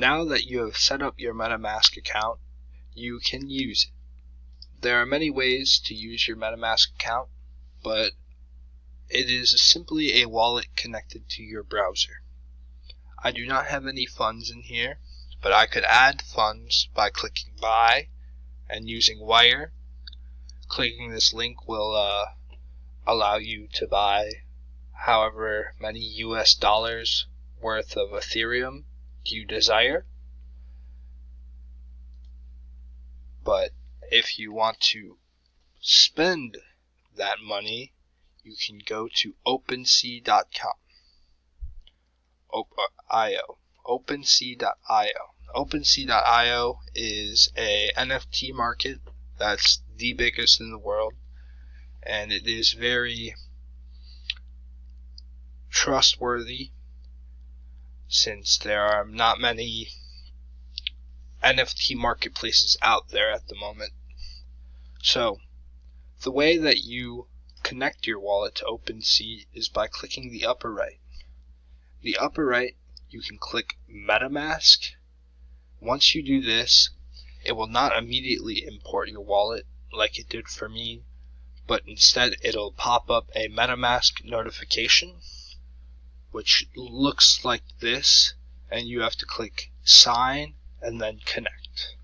Now that you have set up your MetaMask account, you can use it. There are many ways to use your MetaMask account, but it is simply a wallet connected to your browser. I do not have any funds in here, but I could add funds by clicking buy and using Wire. Clicking this link will allow you to buy however many US dollars worth of Ethereum you desire. But if you want to spend that money, you can go to OpenSea.com. OpenSea.io. OpenSea.io is a NFT market that's the biggest in the world, and it is very trustworthy since there are not many NFT marketplaces out there at the moment. So, the way that you connect your wallet to OpenSea is by clicking the upper right. The upper right, you can click MetaMask. Once you do this, it will not immediately import your wallet like it did for me, but instead it'll pop up a MetaMask notification, which looks like this, and you have to click sign and then connect.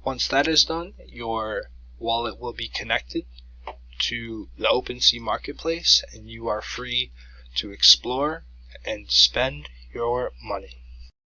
Once that is done, your wallet will be connected to the OpenSea marketplace, and you are free to explore and spend your money.